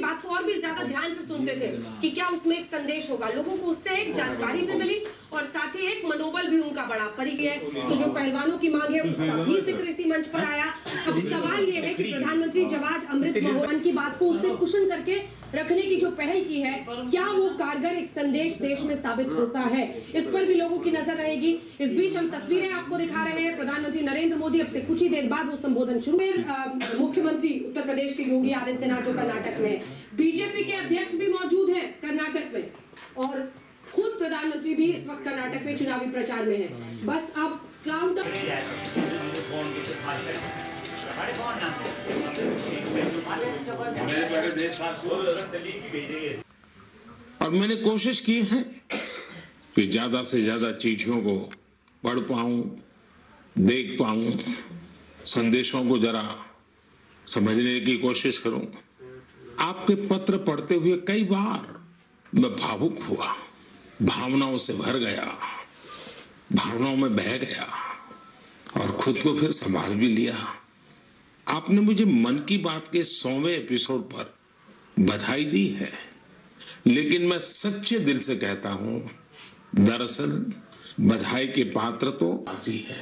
बात को और भी ज्यादा ध्यान से सुनते थे कि क्या उसमें एक संदेश होगा, लोगों को उससे एक जानकारी भी मिली और साथ ही एक मनोबल भी उनका बड़ा परिक है। तो जो पहलवानों की मांग है उसका भी जिक्र इसी मंच पर आया। अब सवाल ये है कि प्रधानमंत्री जब आज अमृत महोत्सव की बात को उससे कुशन करके रखने की जो पहल की है, क्या वो कारगर एक संदेश देश में साबित होता है, इस पर भी लोगों की नजर रहेगी। इस बीच हम तस्वीरें आपको दिखा रहे हैं। प्रधानमंत्री नरेंद्र मोदी अब से कुछ ही देर बाद वो संबोधन शुरू। मुख्यमंत्री उत्तर प्रदेश के योगी आदित्यनाथ जो कर्नाटक में है, बीजेपी के अध्यक्ष भी मौजूद है कर्नाटक में और खुद प्रधानमंत्री भी इस वक्त कर्नाटक में चुनावी प्रचार में है। बस अब काउंटर मेरे प्यारे देशवासियों, और मैंने कोशिश की है कि ज्यादा से ज्यादा चीजों को पढ़ पाऊं, देख पाऊं, संदेशों को जरा समझने की कोशिश करूं। आपके पत्र पढ़ते हुए कई बार मैं भावुक हुआ, भावनाओं से भर गया, भावनाओं में बह गया और खुद को फिर संभाल भी लिया। आपने मुझे मन की बात के 100वें एपिसोड पर बधाई दी है, लेकिन मैं सच्चे दिल से कहता हूं, दरअसल बधाई के पात्र तो आसी है।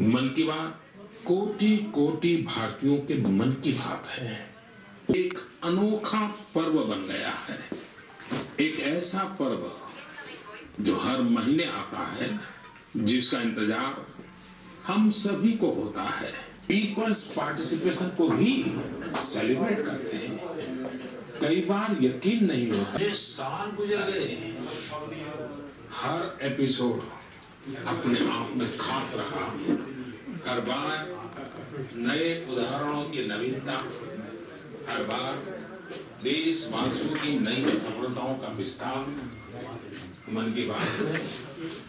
मन की बात कोटि कोटि भारतीयों के मन की बात है। एक अनोखा पर्व बन गया है, एक ऐसा पर्व जो हर महीने आता है, जिसका इंतजार हम सभी को होता है। पीपल्स पार्टिसिपेशन को भी सेलिब्रेट करते हैं। कई बार यकीन नहीं होता, ये साल गुजर गए, हर एपिसोड अपने आप में खास रहा। हर बार नए उदाहरणों की नवीनता, हर बार देशवासियों की नई सफलताओं का विस्तार। मन की बात में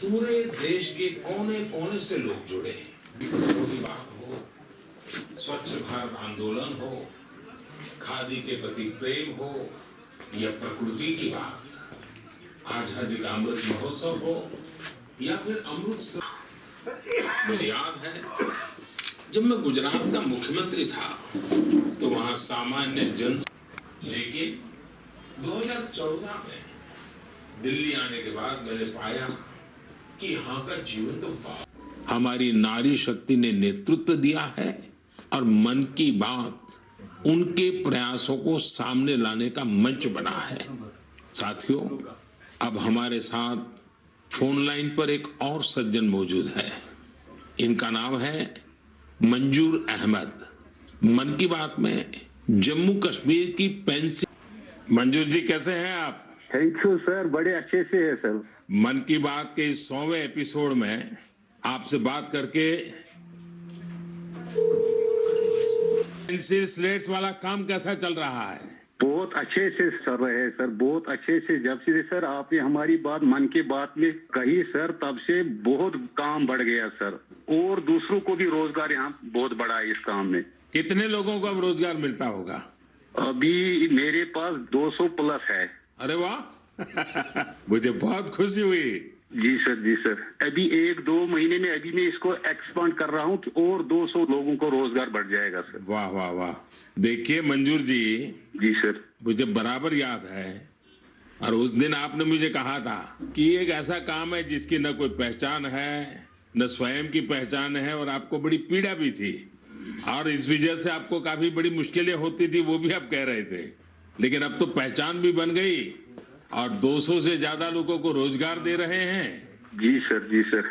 पूरे देश के कोने कोने से लोग जुड़े। की बात हो, स्वच्छ भारत आंदोलन हो, खादी के प्रति प्रेम हो, या प्रकृति की बात, आजादी का अमृत महोत्सव हो, या फिर अमृत। मुझे याद है जब मैं गुजरात का मुख्यमंत्री था तो वहां सामान्य जन, लेकिन 2014 में दिल्ली आने के बाद मैंने पाया कि यहाँ का जीवन तो हमारी नारी शक्ति ने नेतृत्व दिया है और मन की बात उनके प्रयासों को सामने लाने का मंच बना है। साथियों, अब हमारे साथ फोन लाइन पर एक और सज्जन मौजूद है। इनका नाम है मंजूर अहमद। मन की बात में जम्मू कश्मीर की पेंसिल। मंजूर जी, कैसे हैं आप? थैंक यू सर, बड़े अच्छे से है सर। मन की बात के इस 100वें एपिसोड में आपसे बात करके पेंसिल स्लेट्स वाला काम कैसा चल रहा है? बहुत अच्छे से चल रहे हैं सर, बहुत अच्छे से। जब से सर आपने हमारी बात मन की बात में कही सर, तब से बहुत काम बढ़ गया सर, और दूसरों को भी रोजगार यहाँ बहुत बड़ा है इस काम में। कितने लोगों को अब रोजगार मिलता होगा? अभी मेरे पास 200 प्लस है। अरे वाह मुझे बहुत खुशी हुई। जी सर, जी सर। अभी 1-2 महीने में अभी मैं इसको एक्सपांड कर रहा हूँ और 200 लोगों को रोजगार बढ़ जाएगा सर। वाह वाह वाह। देखिए मंजूर जी, जी सर, मुझे बराबर याद है, और उस दिन आपने मुझे कहा था कि एक ऐसा काम है जिसकी न कोई पहचान है, न स्वयं की पहचान है, और आपको बड़ी पीड़ा भी थी, और इस वजह से आपको काफी बड़ी मुश्किलें होती थी, वो भी आप कह रहे थे। लेकिन अब तो पहचान भी बन गई और 200 से ज्यादा लोगों को रोजगार दे रहे हैं। जी सर, जी सर।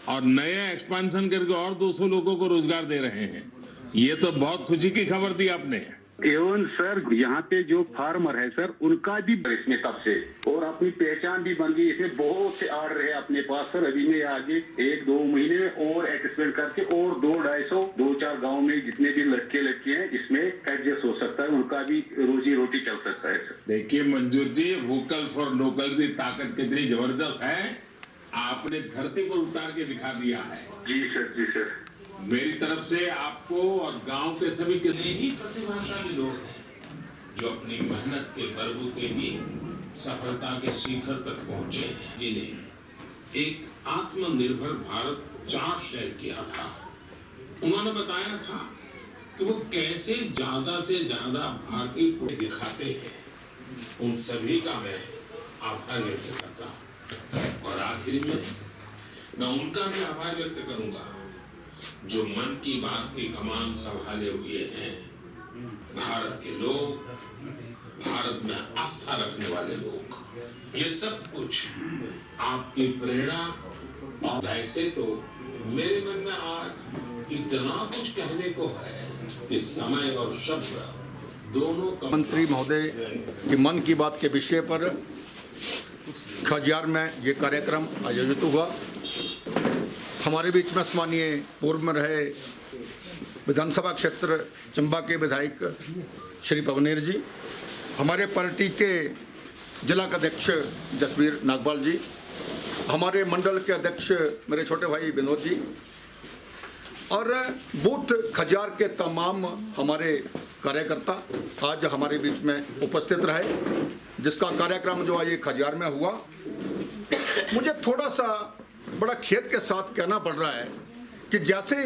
और नया एक्सपेंशन करके और 200 लोगों को रोजगार दे रहे हैं। ये तो बहुत खुशी की खबर दी आपने। एवं सर, यहाँ पे जो फार्मर है सर, उनका भी इसमें तब से और अपनी पहचान भी बन गई। इसमें बहुत से ऑर्डर है अपने पास सर। अभी मैं आगे 1-2 महीने में और एक्सपेंड करके और 200-250 2-4 गाँव में जितने भी लड़के लड़के हैं इसमें एडजस्ट हो सकता है, उनका भी रोजी रोटी चल सकता है सर। देखिए मंजूर जी, वोकल फॉर लोकल की ताकत कितनी जबरदस्त है, आपने धरती पर उतार के दिखा दिया है। जी सर, जी सर। मेरी तरफ से आपको और गांव के सभी कितने ही प्रतिभाशाली लोग हैं जो अपनी मेहनत के बलबूते ही सफलता के शिखर तक पहुंचे हैं, जिन्हें एक आत्मनिर्भर भारत चार्ट शेयर किया था। उन्होंने बताया था कि वो कैसे ज्यादा से ज्यादा भारतीय को दिखाते हैं, उन सभी का मैं आभार व्यक्त करता हूँ। और आखिर में मैं उनका भी आभार व्यक्त करूंगा जो मन की बात की कमान संभाले हुए हैं, भारत के लोग, भारत में आस्था रखने वाले लोग। ये सब कुछ आपकी प्रेरणा और ऐसे तो मेरे मन में आज इतना कुछ कहने को है कि समय और शब्द दोनों मंत्री महोदय की मन की बात के विषय पर खजियार में ये कार्यक्रम आयोजित हुआ। हमारे बीच में सम्मानीय पूर्व में रहे विधानसभा क्षेत्र चंबा के विधायक श्री पवनेर जी, हमारे पार्टी के जिला अध्यक्ष जसवीर नागपाल जी, हमारे मंडल के अध्यक्ष मेरे छोटे भाई विनोद जी और बूथ खजियार के तमाम हमारे कार्यकर्ता आज हमारे बीच में उपस्थित रहे, जिसका कार्यक्रम जो आज खजियार में हुआ। मुझे थोड़ा सा बड़ा खेद के साथ कहना पड़ रहा है कि जैसे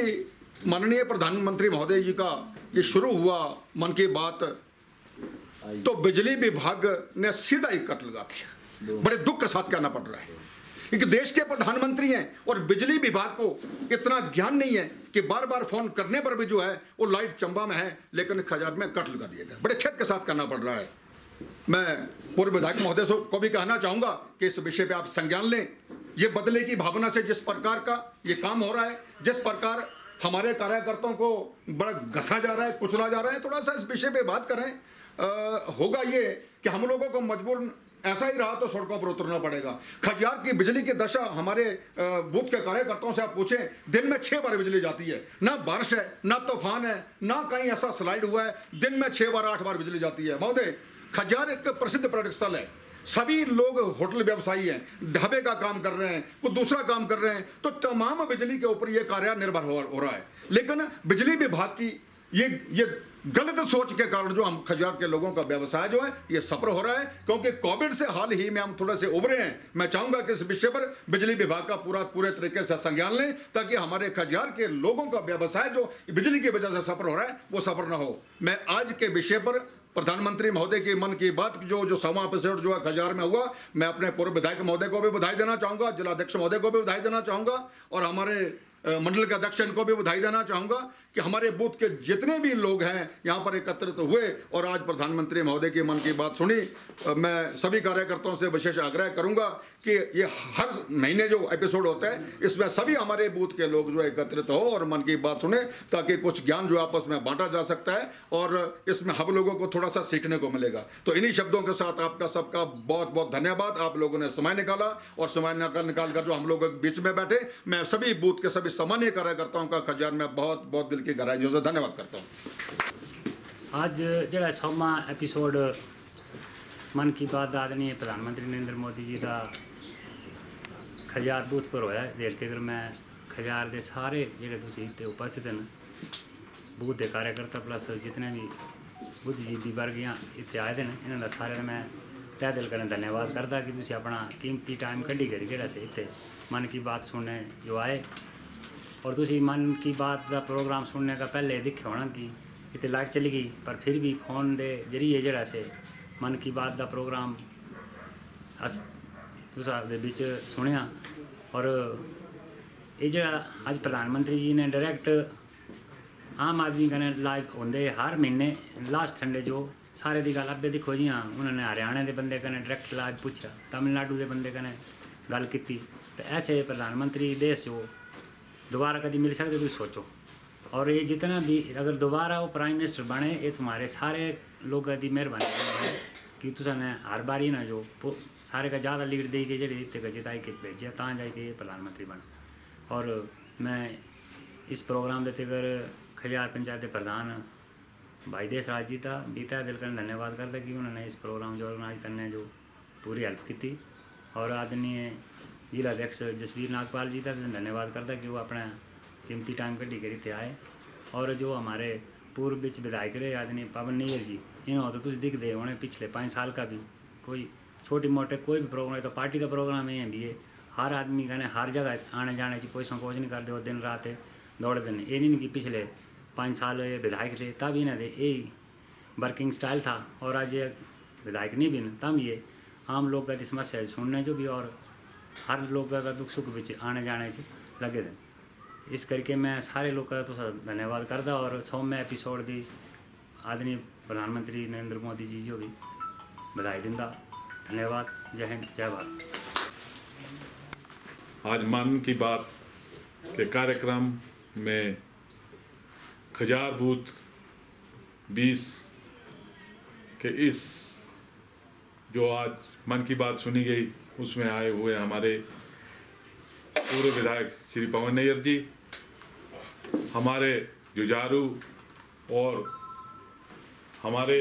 माननीय प्रधानमंत्री महोदय जी का ये शुरू हुआ मन की बात, तो बिजली विभाग ने सीधा ही कट लगा दिया। बड़े दुख के साथ कहना पड़ रहा है क्योंकि देश के प्रधानमंत्री हैं और बिजली विभाग को इतना ज्ञान नहीं है कि बार बार फोन करने पर भी जो है वो लाइट चंबा में है, लेकिन खजियार में कट लगा दिया गया। बड़े खेद के साथ कहना पड़ रहा है। मैं पूर्व विधायक महोदय को भी कहना चाहूंगा कि इस विषय पे आप संज्ञान लें। ये बदले की भावना से जिस प्रकार का ये काम हो रहा है, जिस प्रकार हमारे कार्यकर्ताओं को बड़ा घसा जा रहा है, कुचला जा रहा है, थोड़ा सा इस विषय पे बात करें। होगा ये कि हम लोगों को मजबूर ऐसा ही रहा तो सड़कों पर उतरना पड़ेगा। खजियार की बिजली की दशा हमारे बूथ के कार्यकर्ताओं से आप पूछें, दिन में 6 बार बिजली जाती है। ना बारिश है, ना तूफान है, ना कहीं ऐसा स्लाइड हुआ है, दिन में 6 बार 8 बार बिजली जाती है। महोदय, खजियार एक प्रसिद्ध पर्यटक स्थल है। सभी लोग होटल व्यवसायी हैं, ढाबे का काम कर रहे हैं, वो दूसरा काम कर रहे हैं, तो तमाम बिजली के ऊपर ये कार्य निर्भर हो रहा है। लेकिन बिजली विभाग की ये गलत सोच के कारण जो हम खजियार के लोगों का व्यवसाय जो है ये सफर हो रहा है, क्योंकि कोविड से हाल ही में हम थोड़े से उभरे हैं। मैं चाहूंगा कि इस विषय पर बिजली विभाग का पूरे तरीके से संज्ञान लें, ताकि हमारे खजियार के लोगों का व्यवसाय जो बिजली की वजह से सफर हो रहा है वो सफर ना हो। मैं आज के विषय पर प्रधानमंत्री महोदय की मन की बात जो 100वां एपिसोड जो है खजियार में हुआ, मैं अपने पूर्व विधायक महोदय को भी बधाई देना चाहूंगा, जिला अध्यक्ष महोदय को भी बधाई देना चाहूंगा और हमारे मंडल के अध्यक्ष इनको भी बधाई देना चाहूंगा कि हमारे बूथ के जितने भी लोग हैं यहाँ पर एकत्रित हुए और आज प्रधानमंत्री महोदय की मन की बात सुनी। मैं सभी कार्यकर्ताओं से विशेष आग्रह करूंगा कि ये हर महीने जो एपिसोड होता है इसमें सभी हमारे बूथ के लोग जो एकत्रित हो और मन की बात सुने, ताकि कुछ ज्ञान जो आपस में बांटा जा सकता है और इसमें हम लोगों को थोड़ा सा सीखने को मिलेगा। तो इन्हीं शब्दों के साथ आपका सबका बहुत बहुत धन्यवाद। आप लोगों ने समय निकाला और समय निकाल कर जो हम लोग बीच में बैठे, मैं सभी बूथ के सभी सामान्य कार्यकर्ताओं का खजियार में बहुत बहुत दिल की गहराई से धन्यवाद करता हूँ। आज जो 100वां एपिसोड मन की बात आदरणीय प्रधानमंत्री नरेंद्र मोदी जी का खजियार बूथ पर होया। देर तक मैं खजियार के सारे जोड़े तुम उपस्थित हैं बूथ के कार्यकर्ता प्लस जितने भी बुद्धिजीवी वर्ग यहाँ इतने आए हैं, इन्होंने सारे मैं तह दिल करें धन्यवाद करता कि तुम अपना कीमती टाइम कढ़ी करी जोड़ा से इतने मन की बात सुनने जो आए। और तुम मन की बात का प्रोग्राम सुनने का पहले दिखे होना कि इतने लाइट चली गई, पर फिर भी फोन के जरिए जोड़ा से मन की बात का प्रोग्राम अस तुसा दे बिच सुनिया। और ये जो अज प्रधानमंत्री जी ने डायरैक्ट आम आदमी कने लाइव होंगे हर महीने लास्ट संडे जो सारे की गल अबे देखो जी। हाँ, उन्होंने हरियाणा के बंदे कने डायरैक्ट लाइव पूछा, तमिलनाडु के बंदे कने गल की, तो ऐसे प्रधानमंत्री देश जो दोबारा कभी मिल सकते तुम सोचो। और ये जितना भी अगर दोबारा वो प्राइम मिनिस्टर बने, ये तुम्हारे सारे लोगों की मेहरबानी है कि तुसाने हर बारी ना जो सारे का ज़्यादा लीड दे के जेडे इतने जिताई के भेजे ता जाके प्रधानमंत्री बने। और मैं इस प्रोग्राम देते कर खजियार पंचायत के प्रधान भाई देशराज जी का बीता दिल कर धन्यवाद करता कि उन्होंने इस प्रोग्राम जो ऑर्गेनाइज करने जो पूरी हेल्प की थी। और आदरणीय जिला अध्यक्ष जसवीर नागपाल जी का भी धन्यवाद करता कि वो अपना कीमती टाइम कढ़ी करी आए। और जो हमारे पूर्व बिच विधायक रहे आदरणीय पवन नैयर जी, इन्होंने तो तुम दिखते होने पिछले 5 साल का भी कोई छोटी मोटे कोई भी प्रोग्राम है तो पार्टी का प्रोग्राम है भी है, हर आदमी कहने हर जगह आने जाने की कोई संकोच नहीं करते, वो दिन रात दौड़ दिन। ये नहीं कि पिछले 5 साल ये विधायक थे तब इन्हें दे यही वर्किंग स्टाइल था। और आज ये विधायक नहीं भी न तब ये आम लोग का समस्या सुनने जो भी और हर लोग का दुख सुख बिच आने जाने से लगे थे। इस करके मैं सारे लोग का तो धन्यवाद करता और 100वें एपिसोड दी आदरणीय प्रधानमंत्री नरेंद्र मोदी जी जो भी बधाई दिंदा। धन्यवाद। जय हिंद जय भारत। आज मन की बात के कार्यक्रम में खजार बूथ 20 के इस जो आज मन की बात सुनी गई उसमें आए हुए हमारे पूर्व विधायक श्री पवन नैयर जी, हमारे जुझारू और हमारे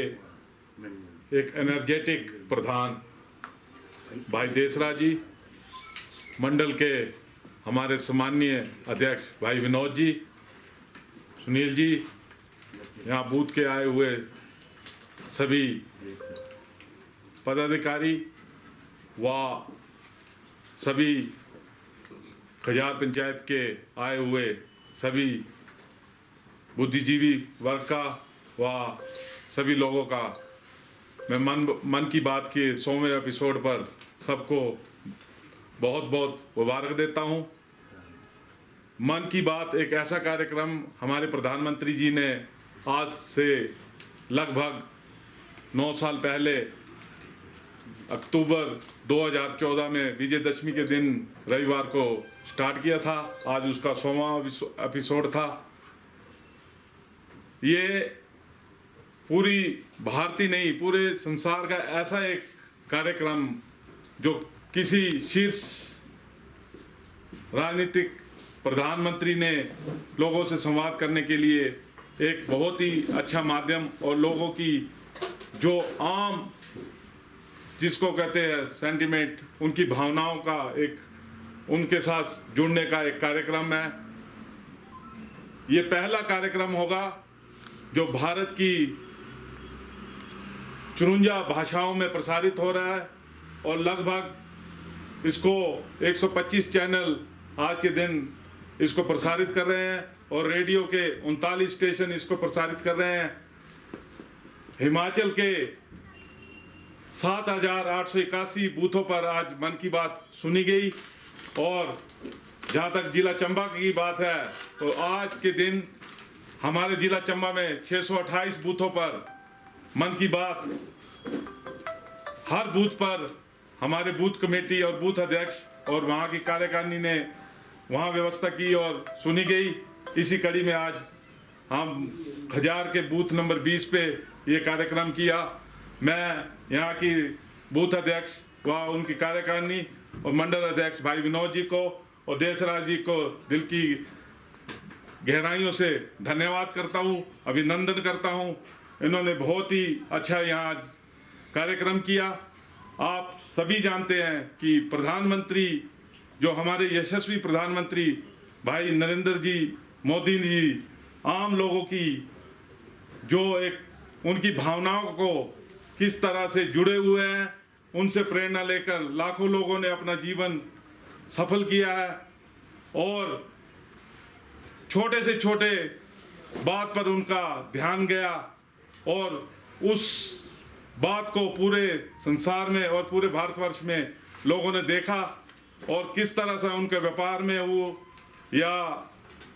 एक एनर्जेटिक प्रधान भाई देसराज जी, मंडल के हमारे सम्माननीय अध्यक्ष भाई विनोद जी, सुनील जी, यहाँ बूथ के आए हुए सभी पदाधिकारी व सभी खजार पंचायत के आए हुए सभी बुद्धिजीवी वर्ग का व सभी लोगों का मैं मन की बात के 100वें एपिसोड पर सबको बहुत बहुत मुबारक देता हूं। मन की बात एक ऐसा कार्यक्रम हमारे प्रधानमंत्री जी ने आज से लगभग 9 साल पहले अक्टूबर 2014 में विजयदशमी के दिन रविवार को स्टार्ट किया था। आज उसका 100वां एपिसोड था। ये पूरी भारतीय नहीं पूरे संसार का ऐसा एक कार्यक्रम जो किसी शीर्ष राजनीतिक प्रधानमंत्री ने लोगों से संवाद करने के लिए एक बहुत ही अच्छा माध्यम और लोगों की जो आम जिसको कहते हैं सेंटिमेंट उनकी भावनाओं का एक उनके साथ जुड़ने का एक कार्यक्रम है। ये पहला कार्यक्रम होगा जो भारत की 54 भाषाओं में प्रसारित हो रहा है और लगभग इसको 125 चैनल आज के दिन इसको प्रसारित कर रहे हैं और रेडियो के 39 स्टेशन इसको प्रसारित कर रहे हैं। हिमाचल के 7,881 बूथों पर आज मन की बात सुनी गई और जहां तक जिला चंबा की बात है तो आज के दिन हमारे जिला चंबा में 628 बूथों पर मन की बात हर बूथ पर हमारे बूथ कमेटी और बूथ अध्यक्ष और वहां की कार्यकारिणी ने वहां व्यवस्था की और सुनी गई। इसी कड़ी में आज हम खजार के बूथ नंबर 20 पे ये कार्यक्रम किया। मैं यहाँ की बूथ अध्यक्ष व उनकी कार्यकारिणी और मंडल अध्यक्ष भाई विनोद जी को और देसराज जी को दिल की गहराइयों से धन्यवाद करता हूँ, अभिनंदन करता हूँ। इन्होंने बहुत ही अच्छा यहाँ कार्यक्रम किया। आप सभी जानते हैं कि प्रधानमंत्री जो हमारे यशस्वी प्रधानमंत्री भाई नरेंद्र जी मोदी जी आम लोगों की जो एक उनकी भावनाओं को किस तरह से जुड़े हुए हैं, उनसे प्रेरणा लेकर लाखों लोगों ने अपना जीवन सफल किया है और छोटे से छोटे बात पर उनका ध्यान गया और उस बात को पूरे संसार में और पूरे भारतवर्ष में लोगों ने देखा और किस तरह से उनके व्यापार में वो या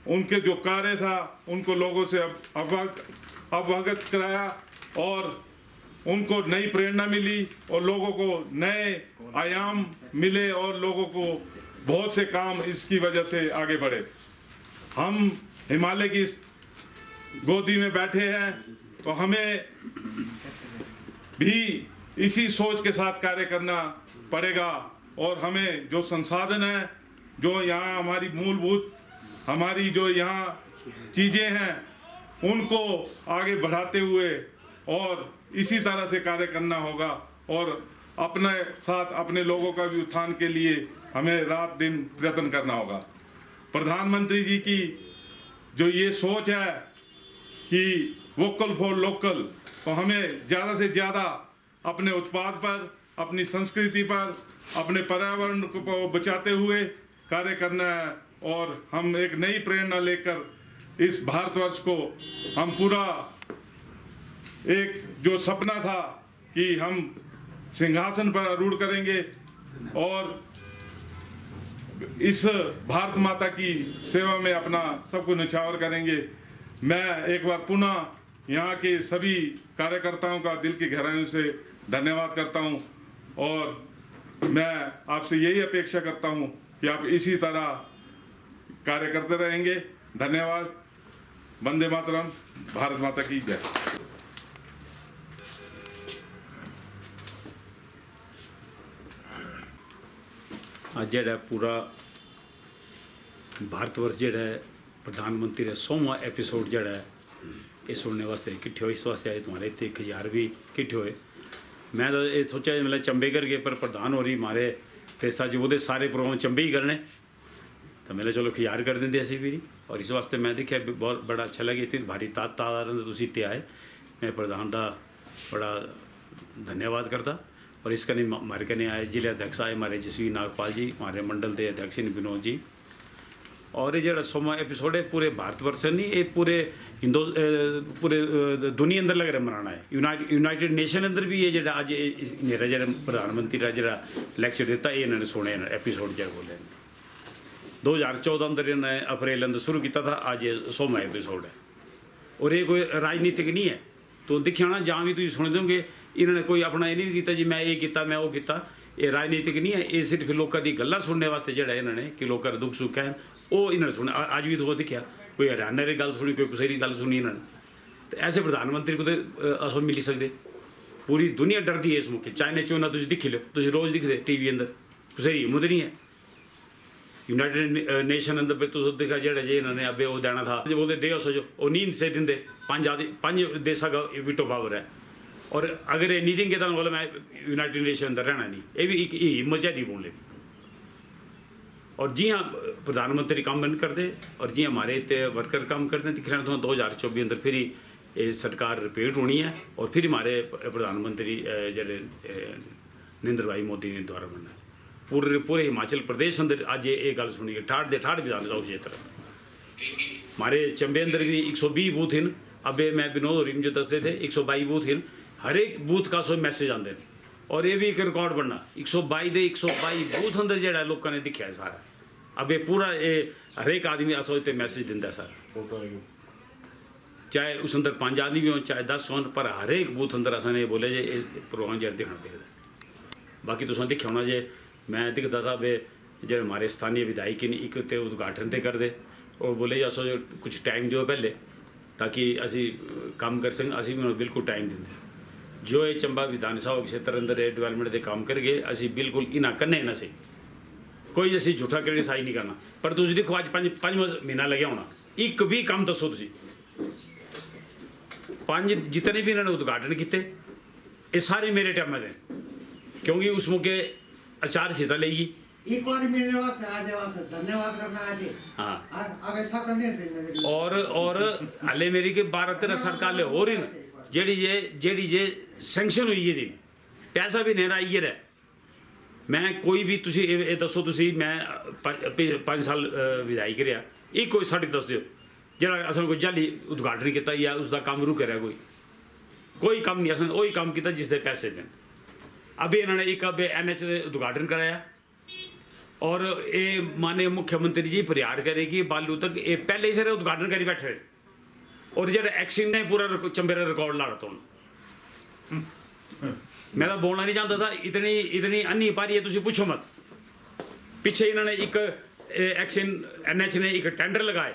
उनके जो कार्य था उनको लोगों से अवगत कराया और उनको नई प्रेरणा मिली और लोगों को नए आयाम मिले और लोगों को बहुत से काम इसकी वजह से आगे बढ़े। हम हिमालय की इस गोदी में बैठे हैं तो हमें भी इसी सोच के साथ कार्य करना पड़ेगा और हमें जो संसाधन है जो यहाँ हमारी मूलभूत हमारी जो यहाँ चीज़ें हैं उनको आगे बढ़ाते हुए और इसी तरह से कार्य करना होगा और अपने साथ अपने लोगों का भी उत्थान के लिए हमें रात दिन प्रयत्न करना होगा। प्रधानमंत्री जी की जो ये सोच है कि वोकल फॉर लोकल, तो हमें ज़्यादा से ज़्यादा अपने उत्पाद पर, अपनी संस्कृति पर, अपने पर्यावरण को बचाते हुए कार्य करना है और हम एक नई प्रेरणा लेकर इस भारतवर्ष को हम पूरा एक जो सपना था कि हम सिंहासन पर आरूढ़ करेंगे और इस भारत माता की सेवा में अपना सबको न्यौछावर करेंगे। मैं एक बार पुनः यहाँ के सभी कार्यकर्ताओं का दिल की गहराइयों से धन्यवाद करता हूँ और मैं आपसे यही अपेक्षा करता हूँ कि आप इसी तरह कार्य करते रहेंगे। धन्यवाद। वंदे मातरम। भारत माता की जय। ਅੱਜ ਜਿਹੜਾ ਪੂਰਾ ਭਾਰਤ ਵਰਸ਼ ਜਿਹੜਾ ਹੈ ਪ੍ਰਧਾਨ ਮੰਤਰੀ ਦਾ 100ਵਾਂ ਐਪੀਸੋਡ ਜਿਹੜਾ ਹੈ ਇਹ ਸੁਣਨੇ ਵਾਸਤੇ ਇਕੱਠੇ ਹੋਏ। ਇਸ ਵਾਸਤੇ ਆਏ तुम्हारे इतने 1000 भी इकट्ठे होए। मैं तो ये सोचा मतलब चंबे करके पर प्रधान हो रही मारे तो सच वो सारे प्रोग्राम चंबे ही करने तो मैंने चलो 1000 कर देंगे ऐसे भी। और इस वास्ते मैं देखा बहुत बड़ा अच्छा लगे इतनी भारी तादाद तुम इतने आए। मैं प्रधान का बड़ा धन्यवाद करता। और इसका नहीं हमारे कने आए जिले अध्यक्ष आए हमारे जसवीर नागपाल जी, हमारे मंडल के अध्यक्ष विनोद जी। और ये जो 100वां एपिसोड है पूरे भारतवर्ष नहीं ये पूरे पूरे दुनिया अंदर लग रहा मनाना है। यूनाइटेड नेशन अंदर भी ये जो अज मेरा जो प्रधानमंत्री का जो लैक्चर दिता ये इन्होंने सुने एपिसोड जो बोले 2014 अंदर इन्होंने अप्रैल अंदर शुरू किया था। आज ये 100वां एपिसोड है और ये कोई राजनीतिक नहीं है। तो देखिए ना जहाँ भी तुम सुन दोगे इन्होंने कोई अपना ये नहीं किया जी मैं ये किया मैं वो किया। ये राजनीतिक नहीं है। ये सिर्फ लोगों की गल्लां सुनने वास्ते जो इन्होंने कि लोगों का दुख सुख है वो इन्होंने सुना। अज भी तो देखा कोई हरियाणा की गल सुनी कोई कुछ की गल सुनी इन्होंने। तो ऐसे प्रधानमंत्री को तो अस मिली सकते। पूरी दुनिया डरती है इस मौके। चाइना चोना तुम दिखी लो तुम रोज़ दिखते टीवी अंदर कुछ की हिम्मत नहीं है। यूनाइटेड नेशन अंदर फिर तुम देखा जो इन्होंने अबे वो देना था जो बोलते दे सो वो नहीं से देंगे। 5 देशों का वीटो पावर है और अगर ये नहीं देंगे तो बोला मैं यूनाइटेड नेशन अंदर रहना नहीं। ये भी एक हिम्मत चाहिए बोलने। और जी हाँ प्रधानमंत्री काम बंद कर दे और जी हमारे इतने वर्कर काम करते हैं दिख रहे हैं। 2024 अंदर फिर ये सरकार रिपीट होनी है और फिर हमारे प्रधानमंत्री जड़े नरेंद्र भाई मोदी ने द्वारा बनना है। पूरे हिमाचल प्रदेश अंदर आज ये गल सुनी है 68 विधानसभा क्षेत्र हमारे चंबे अंदर भी 120 बूथ हैं। अब मैं विनोद और जो दसते थे 122 बूथ हैं। हर एक बूथ का सो मैसेज आते हैं और ये भी एक रिकॉर्ड बनना 122 के 122 बूथ अंदर जो लोगों ने दिखा है सारा। अब ये पूरा ये हर एक आदमी असो इतने मैसेज दिता सर चाहे उस अंदर 5 आदमी भी हो चाहे 10 हो पर हर एक बूथ अंदर असने ये बोले जे प्रोग्राम जो दिखना दिखता। बाकी तुम दिखा होना जे मैं दिखता था बे जो हमारे स्थानीय विधायक ने एक तो उद्घाटन तो कर दे और बोले असो कुछ टाइम दो पहले ताकि असी काम कर सकें। असी भी बिल्कुल टाइम देंगे जो ये चंबा विधानसभा क्षेत्र अंदर डेवलपमेंट के काम करके असी बिल्कुल इन्हें कन्ने ना सी कोई असी झूठा क्रिटिसाइज नहीं करना। पर तुम देखो अज 5 महीना लगे होना एक भी काम दसो तुम 5 जितने भी इन्होंने उद्घाटन किए ये सारे मेरे टाइम दे क्योंकि उस मौके आचार संहिता लेगी एक बार मिलने वास्ते आजे वास्ते धन्यवाद करना आजे। हाँ अब ऐसा करने से और हले मेरी के 12-13 सरकार हो रही जेड़ी जे सैंक्शन हुई है दिन पैसा भी नहीं आई है। मैं कोई भी तुसी ये दसो तुसी मैं 5 साल विधायक रहा एक कोई साढ़े दस दो जरा असल कोई जाली उद्घाटन किया या उसका काम रुक रहा कोई काम नहीं असल वही काम किया जिसके पैसे दें। अभी इन्होंने एक अब NH उद्घाटन कराया और ये माननीय मुख्यमंत्री जी फरियाद करेगी बालू तक ये पहले ही सारे उद्घाटन करी बैठे और जरा एक्शन ने पूरा चंबे का रिकॉर्ड ला रहा मैं तो बोलना नहीं चाहता था इतनी अन्नी पारी है तुम पूछो मत। पीछे इन्होंने एक एक्शन NH ने एक टेंडर लगाए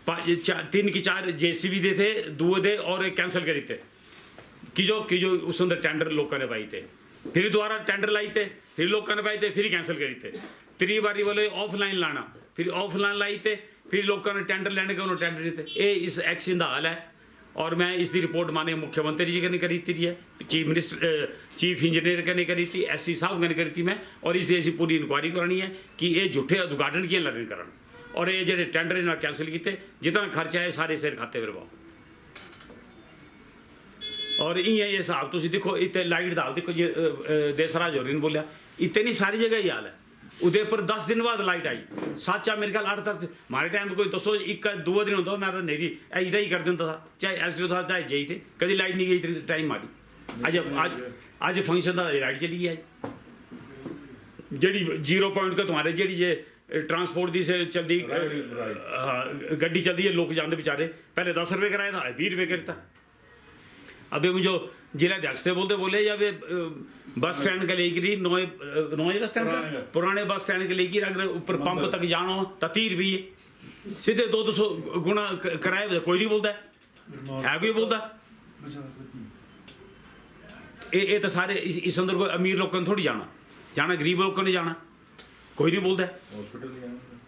3 की 4 JCB दे थे 2 दे और कैंसिल करी थे कि जो उस अंदर टेंडर लोगों ने पाई थे फिर दोबारा टेंडर लाई थे फिर लोगों ने पाई थे फिर कैंसिल करी थे 3 बारी बोले ऑफलाइन लाना फिर ऑफलाइन लाई थे फिर लोगों ने टेंडर लेने के उन्होंने टेंडर नहीं थे। ये इस एक्शन का हाल है और मैं इसकी रिपोर्ट माननीय मुख्यमंत्री जी ने करी थी है चीफ इंजीनियर ने करी थी SC साहब ने करी थी मैं और इसकी ऐसी पूरी इंक्वायरी करानी है कि ये झूठे उद्घाटन किए लर्न कर और ये जो टेंडर इन्होंने कैंसिल किए जितना खर्चा है सारे सिर खाते फिर और इं ये हिसाब तुम देखो इतने लाइट का देखो जी देसराज होर ने बोलिया इतनी सारी जगह ही हाल है ਉਹਦੇ पर 10 दिन बाद लाइट आई साचा मेरे ख्याल 8-10 हमारे टाइम कोई दसो 1-2 दिन होता मैं तो नहीं ऐसा ही कर देता था चाहे एसडीओ था चाहे जेई थे कभी लाइट नहीं गई इतनी टाइम मारी अज फंक्शन का लाइट चली गई जी 0 पॉइंट का तुम्हारे जी ये ट्रांसपोर्ट की से चलती गड्डी चलती है लोग जाते बेचारे पहले 10 रुपये कराया था 20 रुपये करता अभी मुझे जिला अध्यक्ष थे बोले या बस स्टैंड के लेकर नोए बस स्टैंड का पुराने बस स्टैंड के लेकर अगर ऊपर पंप तक जाना हो तो 30 रुपये सीधे 200 गुना कराए कोई नहीं बोलता है कोई बोलता ये तो सारे इस अंदर कोई अमीर लोगों ने थोड़ी जाना गरीब लोगों ने जाना कोई नहीं बोलता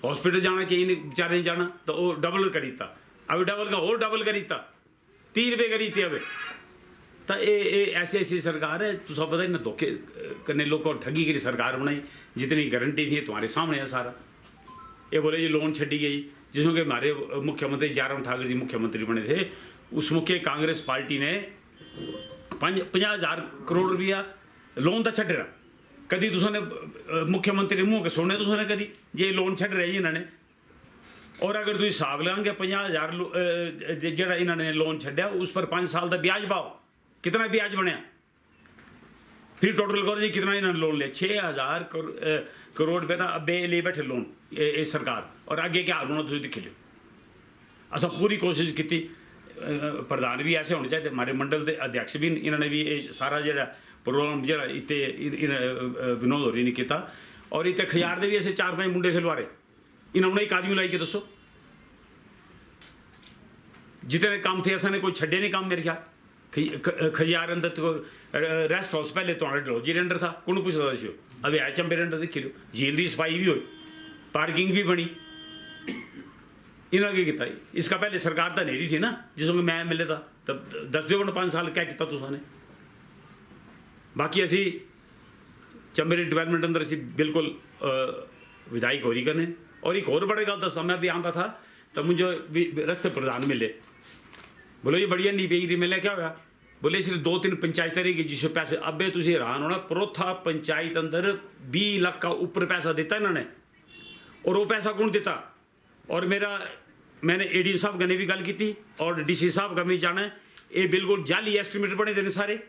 हॉस्पिटल जाना कहीं बेचारे ने जाना तो वो डबल करीता अब डबल का और डबल करीता 30 रुपये करीते अब तो ये ऐसी सरकार है तो सब पता इन्हें धोखे करने लोगों को ठगी करी सरकार बनाई जितनी गारंटी थी तुम्हारे सामने है सारा ये बोले ये लोन छड़ी गई जिसमें कि हमारे मुख्यमंत्री जयराम ठाकुर जी मुख्यमंत्री बने थे उस मुख्य कांग्रेस पार्टी ने 50,000 करोड़ रुपया लोन तो छड़ रहा कभी तुसने मुख्यमंत्री मुँह के सुनने तुसने कभी जे लोन छड़ रहे इन्होंने और अगर तुम हिसाब लाओगे 50,000 जो इन्होंने लोन छड्या उस पर 5 साल का ब्याज पाओ कितना ब्याज बनया फिर टोटल करो जी कितना इन्होंने लोन लिया 6,000 करोड़ रुपये का अबे ले बैठे लोन ये सरकार और आगे क्या होना तुम दिख लो असा पूरी कोशिश की प्रधान भी ऐसे होने चाहिए हमारे मंडल के अध्यक्ष भी इन्होंने भी ये सारा जो प्रोग्राम जो इतने विनोद होरी ने किया और इतने खजार के भी ऐसे 4-5 मुंडे से लवा रहे इन्होंने एक आदमी लाई के दसो जितने काम थे ऐसा ने कोई छड्डे नहीं काम मेरे ख्याल खजार अंदर तो रेस्ट हाउस पहले तो डलहौजी अंडर था कौन पूछता था अभी आए चंबे अंडर देख लो झील की सफाई भी हुई पार्किंग भी बनी इन्होंने क्या किया इसका पहले सरकार तो नहीं थी ना जिसमें मैं मिले था तब 10 दो 5 साल क्या किया तुसाने बाकी असी चंबे डिवेलपमेंट अंदर असी बिल्कुल विधायक होरी करने और एक और बड़ी गल दसा मैं भी आता था तब मुझे रस्ते प्रधान मिले बोलो ये बढ़िया नहीं पेगी मिले क्या होया बोले इसलिए 2-3 पंचायत रहेगी जिस पैसे अबे तुम हैरान होना परोथा पंचायत अंदर 20 लाख का ऊपर पैसा देता इन्होंने और वो पैसा कौन देता और मैंने एडीएम साहब कने भी गल की और डीसी साहब का भी जाना है ये बिल्कुल जाली एस्टिमेट बने देने सारे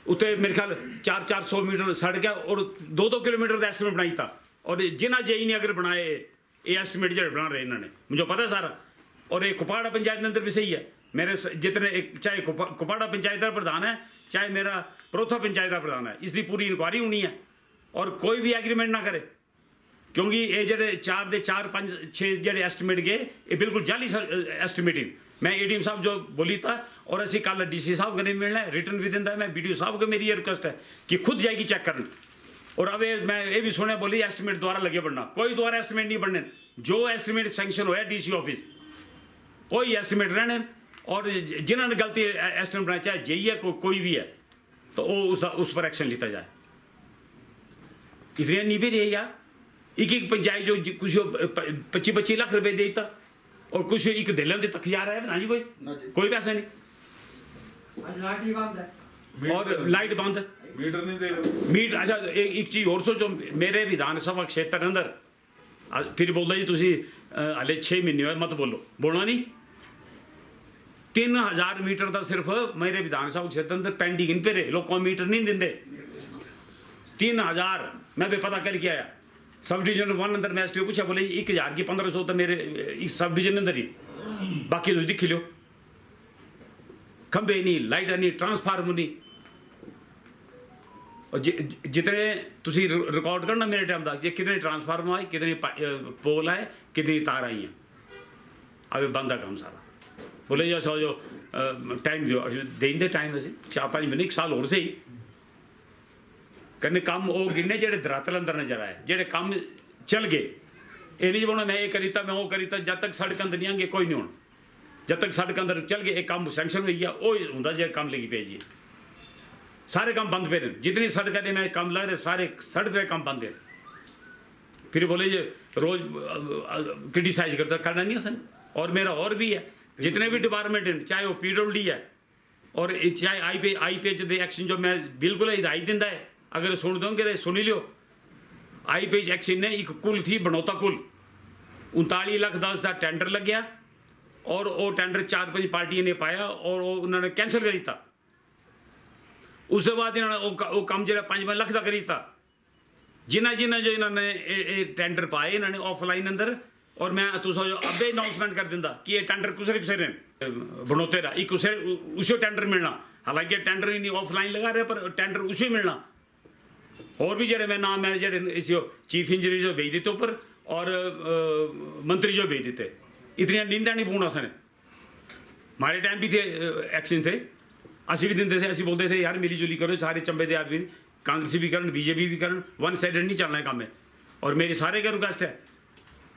उत्ते मेरे ख्याल 400 मीटर सड़क है और 2-2 किलोमीटर का एस्टिमेट बनाई था और जिन्हें जेई ने अगर बनाए ये एस्टिमेट जो बना रहे इन्होंने मुझे पता है सारा और ये कुपाड़ा पंचायत के अंदर भी सही है मेरे जितने चाहे कुपाड़ा पंचायत का प्रधान है चाहे मेरा परोथा पंचायत का प्रधान है इसकी पूरी इंक्वायरी होनी है और कोई भी एग्रीमेंट ना करे क्योंकि ये जो 4-5-6 जो एस्टिमेट गए ये बिल्कुल जाली एस्टिमेटिंग मैं एडीएम साहब जो बोली था और असी कल डीसी साहब कने मिलना है रिटर्न भी देता है मैं बीडीओ साहब को मेरी ये रिक्वेस्ट है कि खुद जाएगी चेक करने और अब मैं ये भी सुने बोली एस्टिमेट द्वारा लगे बढ़ना कोई द्वारा एस्टिमेट नहीं बढ़ने जो एस्टिमेट सैंक्शन होया डीसी ऑफिस कोई एस्टिमेट रहने और जिन्होंने गलती एस्टिमेट बनाया चाहे जेई है कोई भी है तो वो उस पर एक्शन लिया जाए इतने नहीं भी रही यार एक पंचायत जो कुछ 25 लाख रुपए देता और कुछ एक दिलन दे तक जा रहा है ना जी कोई पैसा नहीं लाठी बंद है और लाइट बंद मीटर नहीं देगा मीटर अच्छा एक चीज और सोचो मेरे विधानसभा क्षेत्र अंदर फिर बोलता जी तुसी हाले 6 महीने हुए मत बोलना नहीं 3000 मीटर का सिर्फ मेरे विधानसभा क्षेत्र अंदर पेंडिंग पे रहे लोग मीटर नहीं देंगे 3000 मैं भी पता करके आया सब डिवीजन 1 अंदर मैं एसटीओ पूछा बोले 1000 की 1500 तो मेरे इस सब डिवीजन अंदर ही बाकी तो दिख लो खंबे नहीं लाइट नहीं ट्रांसफार्मर नहीं और जितने तुसी रिकॉर्ड करना मेरे टाइम तक कितने ट्रांसफार्मर आए कितने पोल आए कितनी तार आई हैं अभी बंद है काम सारा बोले जो टाइम दो देंगे टाइम वैसे 4-5 महीने 1 साल और से ही कन्ने काम वो गिने जेडे धरातल अंदर नजर आए जेडे काम चल गए ये नहीं बोलना मैं ये करीता मैं वो करीता जब तक सड़क अंदर नहीं आएंगे कोई नहीं होना जब तक सड़क अंदर चल गए एक काम सैंक्शन हो गया वो होंगे जो काम लेके पे जी सारे काम बंद पे जितनी सड़क में काम लग रहे सारे सड़क के काम बंद है फिर बोले ये रोज क्रिटिसाइज करता करना नहीं सन और मेरा और भी है जितने भी डिपार्टमेंट हैं चाहे वो PWD है और चाहे आई पे दे एक्शन जो मैं बिल्कुल हिदायत दिंदा है अगर सुन दोगे तो सुनी लियो आई पेज एक्शन ने एक कुल थी बनौता कुल 39 लाख 10 का टेंडर लग गया और वो टेंडर 4-5 पार्टियों ने पाया और वो उन्होंने कैंसिल कर दिया। उसके बाद इन्होंने वो काम जो 5 लाख का करीता जिन्हें जो इन्होंने टेंडर पाए इन्होंने ऑफलाइन अंदर और मैं तुझे अबे अनाउंसमेंट कर दिंदा कि ये टेंडर कुसरे ने बनौते रहा एक उसे टेंडर मिलना। हालांकि टेंडर ही नहीं ऑफलाइन लगा रहे पर टेंडर उसे मिलना। और भी जड़े मैं नाम है जड़े इस चीफ इंजीनियर जो भेज देते ऊपर और मंत्री जो भेज देते इतनी निंदा नहीं पूर्ण सने। हमारे टाइम भी थे एक्शन थे असी भी देंगे थे, असी बोलते थे यार मिली जुली करो सारे चंबे के आदमी कांग्रेसी भी करन बीजेपी भी करन वन साइडेड नहीं चलना है काम है। और मेरे सारे का रिक्वेस्ट है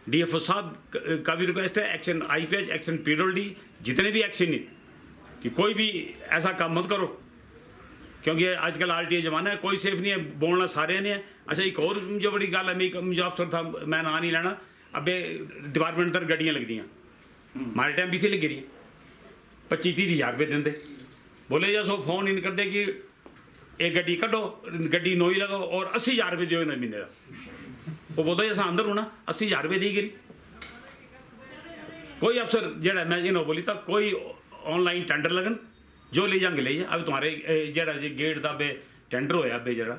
डीएफओ साहब का भी रिक्वेस्ट है एक्शन आईपीएच एक्शन पीडब्ल्यूडी जितने भी एक्शन नहीं कि कोई भी ऐसा काम मत करो क्योंकि आजकल आरटीए जमाना है कोई सेफ नहीं है बोलना सारे ने है। अच्छा एक और जो बड़ी गल है मैं जो अफसर था मैं ना नहीं लेना अबे डिपार्टमेंट तक गड्डियाँ लगती हमारे टाइम भी थी लगी रही 25-30 हज़ार रुपये देंगे बोले जैसो फोन इन करते कि एक गड्डी कटो गड्डी नोई लगाओ और 80,000 रुपये दो महीने का। वो बोलता जैसा अंदर होना 80,000 रुपये दी गिरी। कोई अफसर जरा मैं इन्हों बोली था कोई ऑनलाइन टेंडर लगन जो ले जाएंगे ले अब तुम्हारे जरा गेट का बे टेंडर होया बे जरा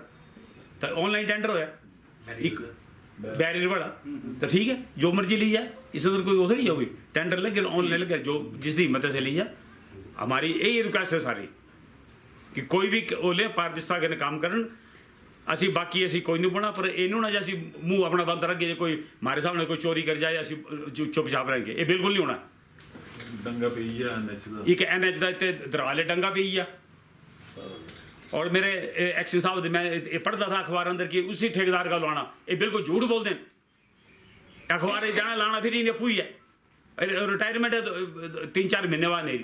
तो ऑनलाइन टेंडर होया एक बैरियर बड़ा तो ठीक है जो मर्जी ली जाए इस अंदर कोई उधर ही होगी टेंडर लगे ऑनलाइन लगे जो जिसकी हिम्मत से ली जाए। हमारी यही रिक्वेस्ट है सारी कि कोई भी ओले पारदर्शिता के काम करन असी बाकी असी कोई नहीं बना पर इनू ना जैसी मुंह अपना बंद रख जे कोई हमारे सामने कोई चोरी कर जाए असी चुपचाप रहेंगे ये बिल्कुल नहीं होना। डंगा पे एक एनएच का इतने दरवाले डंगा पे ही और मेरे एक्शन साहब मैं पढ़ता था अखबार अंदर कि उसी ठेकेदार का लाना ये बिल्कुल झूठ बोलते हैं। अखबार जाना लाना फिर इन्हें पुई है रिटायरमेंट है 3-4 महीने बाद नहीं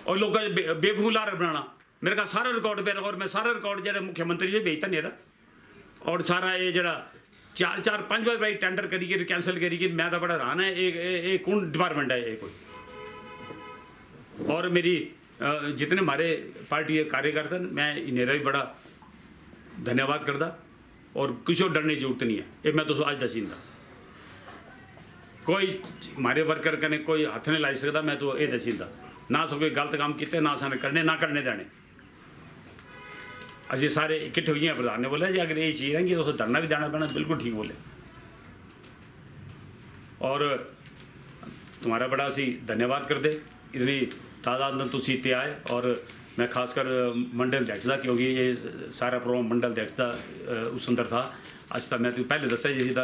और लोग बेवकूफ ला रहे बनाना मेरे का सारा रिकॉर्ड पे और मैं सारा रिकॉर्ड जरा मुख्यमंत्री जी भेजता नहीं रहा और सारा ये जरा 4-5 बार भाई टेंडर करी कैंसिल करी मैं तो बड़ा हैरान है एक कौन डिपार्टमेंट है ये कोई। और मेरी जितने हमारे पार्टी कार्यकर्ता मैं इन्हें भी बड़ा धन्यवाद करता और कुछ और डरने की जरूरत नहीं है ये मैं तो आज दसींदा कोई हमारे वर्कर कने कोई हाथ नहीं लाई सकता मैं तो ये दसींदा ना सब कोई गलत काम किए ना साने करने ना करने देने असी सारे इकट्ठे हुए हैं। प्रधान ने बोला जी अगर ये चीज़ रहेंगी तो धरना भी देना पैना बिल्कुल ठीक बोले और तुम्हारा बड़ा असी धन्यवाद करते इतनी तादाद में तुसी इतने आए और मैं खासकर मंडल अध्यक्ष का क्योंकि ये सारा प्रोग्राम मंडल अध्यक्ष का उस अंदर था अज तक मैं तो पहले दसा जी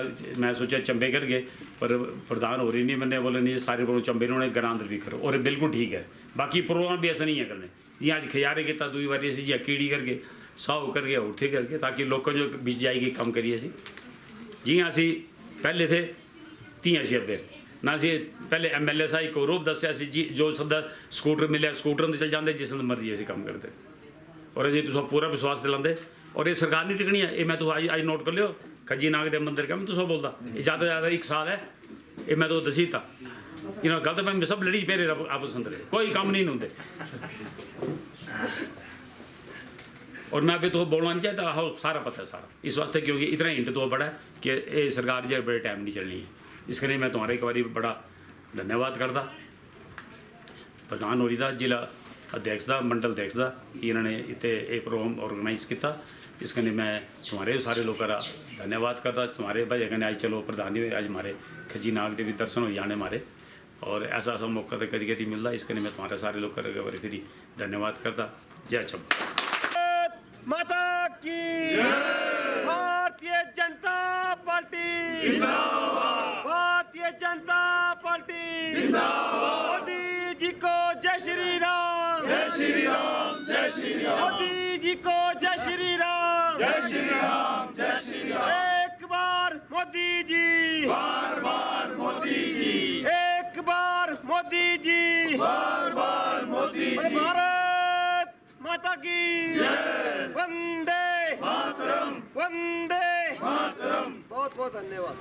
मैं सोचा चंबे कर गए पर प्रधान हो रही नहीं मैंने बोले नहीं सारे प्रोग्राम चंबे ने ग्रां अंदर भी करो और बिल्कुल ठीक है बाकी प्रोग्राम भी ऐसा नहीं है करने जी अज खजारे किया दूई बारी असी जी कीड़ी करके साहु करके उठे करके ताकि लोगों जो बिच जाएगी कम करिए असी जी असी पहले थे तियां सी अब्बे ना सी पहले MLA साहब को रूप दसिया जी जो सदा स्कूटर मिले स्कूटर चल जाते जिस मर्जी असी काम करते और अभी तुम पूरा विश्वास दिलाते और ये सरकार नहीं टिकनी है ये मैं तो अज नोट कर लियो खजी नाग के मंदिर का मैं तुम बोलता ये ज़्यादा ज़्यादा 1 साल है ये मैं तो दसी था इन्होंने गलत मैं सब लड़ी पेरे आपस अंदर कोई काम नहीं होंगे और मैं अभी तो बोलना नहीं चाहता हाँ सारा पता है सारा इस वास्ते क्योंकि इतना हिंट तो बड़ा है कि ये सरकार जो बड़े टाइम नहीं चलनी है इसके लिए मैं तुम्हारे एक बार बड़ा धन्यवाद करता प्रधान होरी का जिला अध्यक्ष का मंडल अध्यक्ष का इन्होंने इतने एक प्रोग्राम ऑर्गेनाइज किया इसके लिए मैं तुम्हारे सारे लोगों का धन्यवाद करता तुम्हारे भाई कहने आज चलो प्रधान जी आज हमारे खजी नाग के भी दर्शन हो जाने हमारे और ऐसा ऐसा मौका तो कभी कभी मिलता इसके लिए मैं तुम्हारे सारे लोग का फिर धन्यवाद करता। जय चंबा माता की भारतीय जनता पार्टी जिंदाबाद भारतीय जनता पार्टी जिंदाबाद मोदी जी को जय श्री राम जय श्री राम जय श्री राम मोदी जी को जय श्री राम जय श्री राम जय श्री राम एक बार मोदी जी बार बार मोदी जी एक बार मोदी जी बार बार मोदी जी भारत माता की जय वंदे मातरम वंदे मातरम बहुत बहुत धन्यवाद।